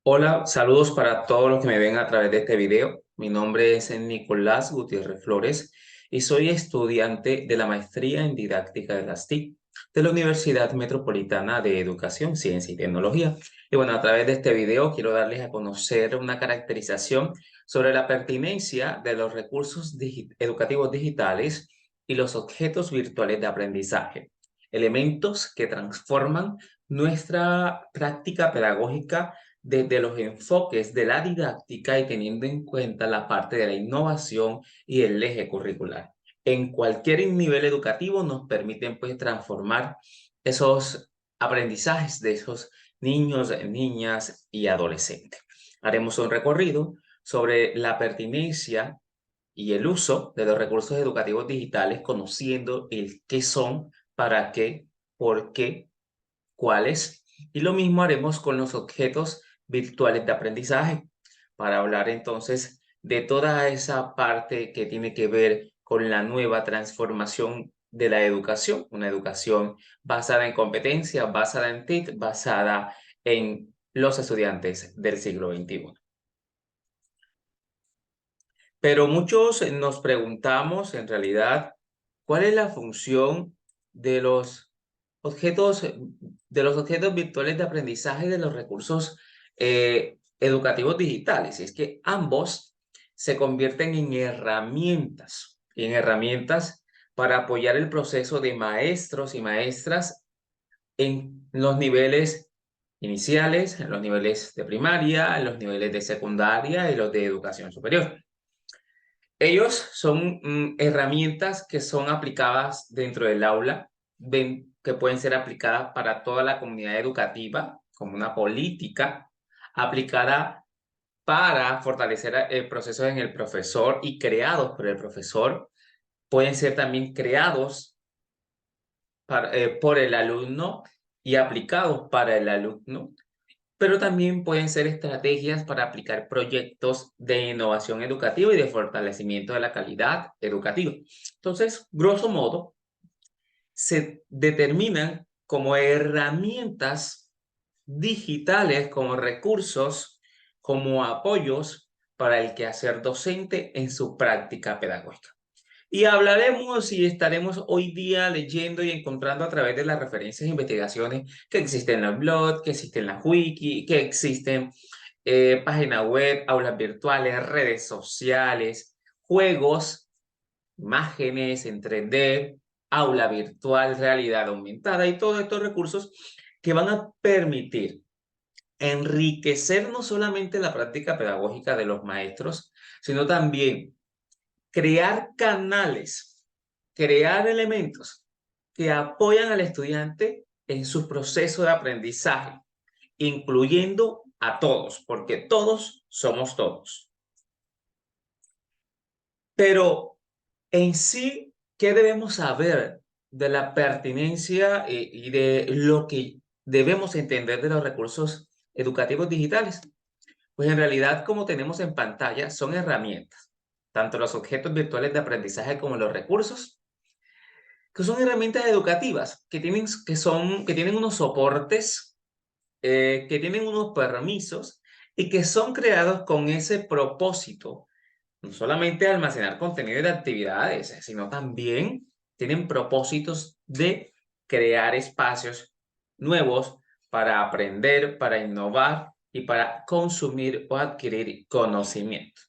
Hola, saludos para todos los que me ven a través de este video. Mi nombre es Nicolás Gutiérrez Flores y soy estudiante de la maestría en didáctica de las TIC de la Universidad Metropolitana de Educación, Ciencia y Tecnología. Y bueno, a través de este video quiero darles a conocer una caracterización sobre la pertinencia de los recursos educativos digitales y los objetos virtuales de aprendizaje, elementos que transforman nuestra práctica pedagógica desde los enfoques de la didáctica y teniendo en cuenta la parte de la innovación y el eje curricular. En cualquier nivel educativo nos permiten pues transformar esos aprendizajes de esos niños, niñas y adolescentes. Haremos un recorrido sobre la pertinencia y el uso de los recursos educativos digitales, conociendo el qué son, para qué, por qué, cuáles. Y lo mismo haremos con los objetos virtuales de aprendizaje, para hablar entonces de toda esa parte que tiene que ver con la nueva transformación de la educación, una educación basada en competencia, basada en TIC, basada en los estudiantes del siglo XXI. Pero muchos nos preguntamos en realidad cuál es la función de los objetos, virtuales de aprendizaje de los recursos educativos digitales. Y es que ambos se convierten en herramientas para apoyar el proceso de maestros y maestras en los niveles iniciales, en los niveles de primaria, en los niveles de secundaria y los de educación superior. Ellos son herramientas que son aplicadas dentro del aula, que pueden ser aplicadas para toda la comunidad educativa como una política aplicada para fortalecer el proceso en el profesor y creados por el profesor. Pueden ser también creados por el alumno y aplicados para el alumno, pero también pueden ser estrategias para aplicar proyectos de innovación educativa y de fortalecimiento de la calidad educativa. Entonces, grosso modo, se determinan como herramientas digitales, como recursos, como apoyos para el quehacer docente en su práctica pedagógica. Y hablaremos y estaremos hoy día leyendo y encontrando a través de las referencias e investigaciones que existen en los blogs, que existen en la wiki, que existen páginas web, aulas virtuales, redes sociales, juegos, imágenes en 3D, aula virtual, realidad aumentada y todos estos recursos que van a permitir enriquecer no solamente la práctica pedagógica de los maestros, sino también crear canales, crear elementos que apoyan al estudiante en su proceso de aprendizaje, incluyendo a todos, porque todos somos todos. Pero en sí, ¿qué debemos saber de la pertinencia y de lo que debemos entender de los recursos educativos digitales? Pues en realidad, como tenemos en pantalla, son herramientas, tanto los objetos virtuales de aprendizaje como los recursos, que son herramientas educativas, que tienen unos soportes, que tienen unos permisos y que son creados con ese propósito, no solamente de almacenar contenido de actividades, sino también tienen propósitos de crear espacios nuevos para aprender, para innovar y para consumir o adquirir conocimiento.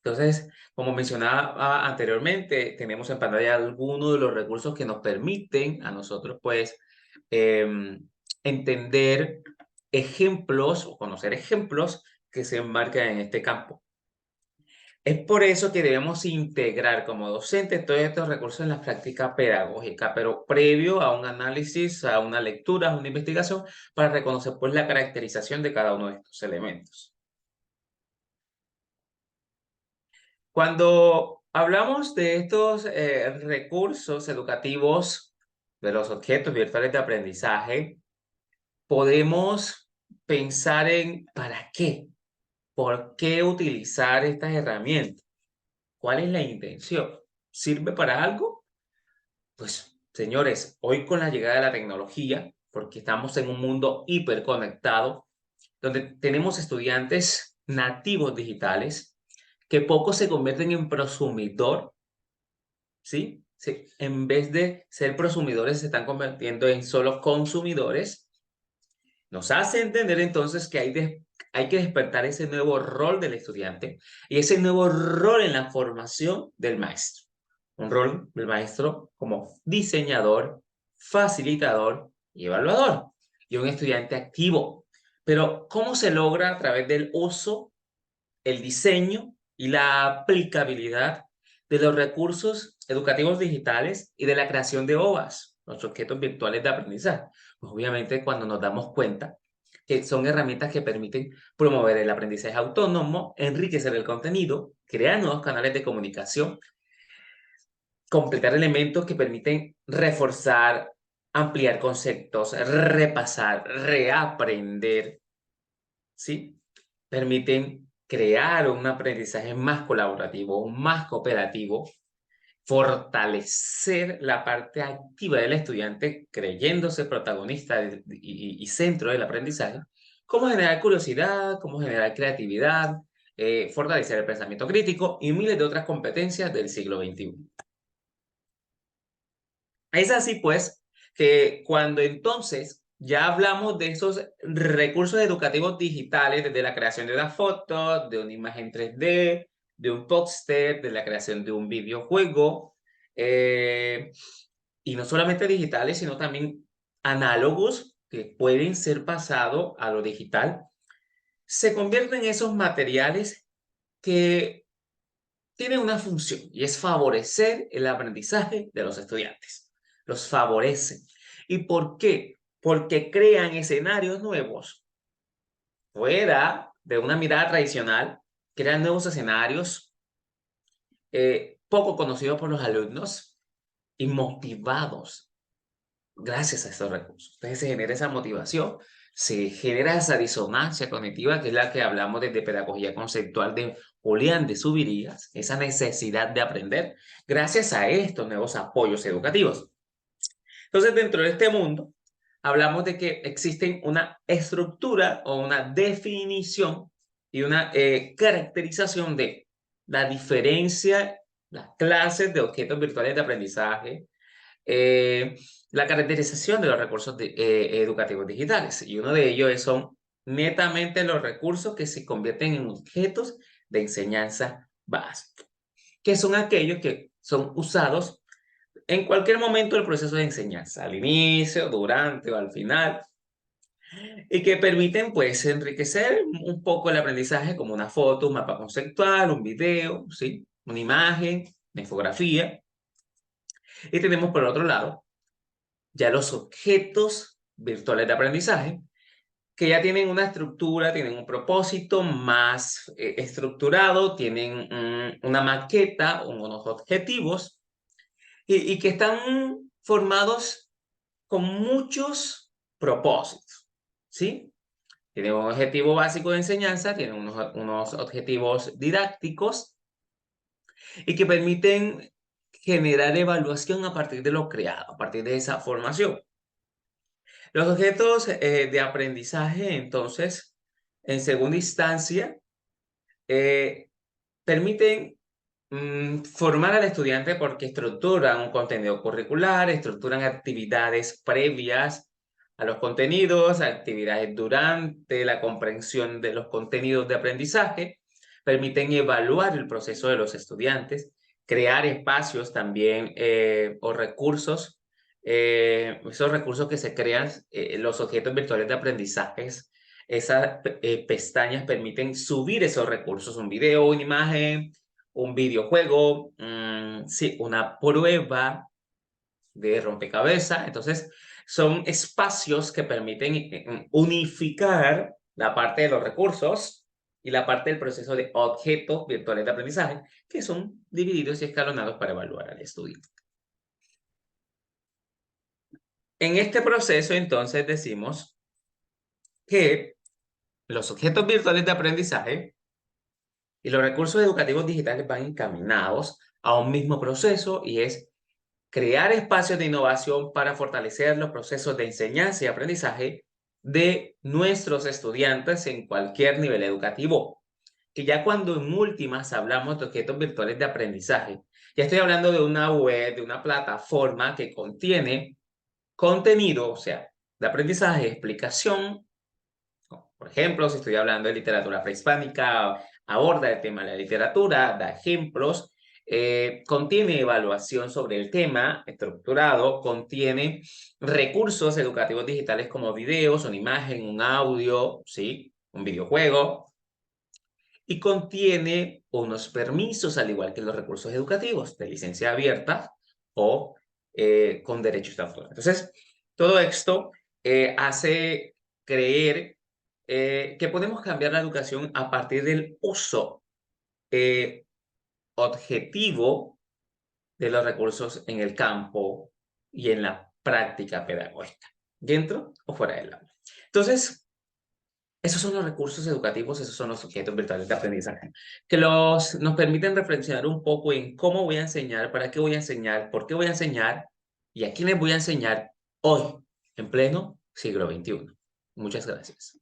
Entonces, como mencionaba anteriormente, tenemos en pantalla algunos de los recursos que nos permiten a nosotros, pues, entender ejemplos o conocer ejemplos que se enmarcan en este campo. Es por eso que debemos integrar como docentes todos estos recursos en la práctica pedagógica, pero previo a un análisis, a una lectura, a una investigación, para reconocer, pues, la caracterización de cada uno de estos elementos. Cuando hablamos de estos recursos educativos, de los objetos virtuales de aprendizaje, podemos pensar en ¿para qué? ¿Por qué utilizar estas herramientas? ¿Cuál es la intención? ¿Sirve para algo? Pues, señores, hoy con la llegada de la tecnología, porque estamos en un mundo hiperconectado, donde tenemos estudiantes nativos digitales que poco se convierten en prosumidor, ¿sí? Sí, en vez de ser prosumidores, se están convirtiendo en solo consumidores. Nos hace entender entonces que hay que despertar ese nuevo rol del estudiante y ese nuevo rol en la formación del maestro. Un rol del maestro como diseñador, facilitador y evaluador. Y un estudiante activo. Pero, ¿cómo se logra a través del uso, el diseño y la aplicabilidad de los recursos educativos digitales y de la creación de OVAs, los objetos virtuales de aprendizaje? Pues obviamente cuando nos damos cuenta que son herramientas que permiten promover el aprendizaje autónomo, enriquecer el contenido, crear nuevos canales de comunicación, completar elementos que permiten reforzar, ampliar conceptos, repasar, reaprender, ¿sí? Permiten crear un aprendizaje más colaborativo, más cooperativo, fortalecer la parte activa del estudiante creyéndose protagonista y centro del aprendizaje, cómo generar curiosidad, cómo generar creatividad, fortalecer el pensamiento crítico y miles de otras competencias del siglo XXI. Es así, pues, que cuando entonces ya hablamos de esos recursos educativos digitales, desde la creación de una foto, de una imagen 3D, de un póster, de la creación de un videojuego, eh, y no solamente digitales, sino también análogos que pueden ser pasados a lo digital, se convierten en esos materiales que tienen una función y es favorecer el aprendizaje de los estudiantes. Los favorecen. ¿Y por qué? Porque crean escenarios nuevos fuera de una mirada tradicional, crean nuevos escenarios poco conocidos por los alumnos y motivados gracias a estos recursos. Entonces se genera esa motivación, se genera esa disonancia cognitiva, que es la que hablamos desde pedagogía conceptual de Julián de Subirías, esa necesidad de aprender gracias a estos nuevos apoyos educativos. Entonces, dentro de este mundo, hablamos de que existen una estructura o una definición y una caracterización de la diferencia, las clases de objetos virtuales de aprendizaje, eh, la caracterización de los recursos educativos digitales. Y uno de ellos son netamente los recursos que se convierten en objetos de enseñanza básica, que son aquellos que son usados en cualquier momento del proceso de enseñanza, al inicio, durante o al final, y que permiten pues enriquecer un poco el aprendizaje como una foto, un mapa conceptual, un video, ¿sí? Una imagen, una infografía. Y tenemos por otro lado ya los objetos virtuales de aprendizaje, que ya tienen una estructura, tienen un propósito más estructurado, tienen una maqueta, unos objetivos, y que están formados con muchos propósitos, ¿sí? Tienen un objetivo básico de enseñanza, tienen unos objetivos didácticos y que permiten generar evaluación a partir de lo creado, a partir de esa formación. Los objetos de aprendizaje, entonces, en segunda instancia, eh, permiten formar al estudiante porque estructuran un contenido curricular, estructuran actividades previas a los contenidos, actividades durante la comprensión de los contenidos de aprendizaje, permiten evaluar el proceso de los estudiantes, crear espacios también o recursos, esos recursos que se crean, los objetos virtuales de aprendizaje. Esas pestañas permiten subir esos recursos, un video, una imagen, un videojuego, sí, una prueba de rompecabezas. Entonces, son espacios que permiten unificar la parte de los recursos y la parte del proceso de objetos virtuales de aprendizaje, que son divididos y escalonados para evaluar al estudiante. En este proceso, entonces, decimos que los objetos virtuales de aprendizaje y los recursos educativos digitales van encaminados a un mismo proceso y es crear espacios de innovación para fortalecer los procesos de enseñanza y aprendizaje de nuestros estudiantes en cualquier nivel educativo. Que ya cuando en últimas hablamos de objetos virtuales de aprendizaje, ya estoy hablando de una web, de una plataforma que contiene contenido, o sea, de aprendizaje, explicación. Por ejemplo, si estoy hablando de literatura prehispánica, aborda el tema de la literatura, da ejemplos, contiene evaluación sobre el tema estructurado, contiene recursos educativos digitales como videos, una imagen, un audio, ¿sí? Un videojuego, y contiene unos permisos, al igual que los recursos educativos de licencia abierta o con derechos de autor. Entonces, todo esto hace creer que podemos cambiar la educación a partir del uso eh, objetivo de los recursos en el campo y en la práctica pedagógica, dentro o fuera del aula. Entonces, esos son los recursos educativos, esos son los objetos virtuales de aprendizaje, que nos permiten reflexionar un poco en cómo voy a enseñar, para qué voy a enseñar, por qué voy a enseñar y a quiénes voy a enseñar hoy, en pleno siglo XXI. Muchas gracias.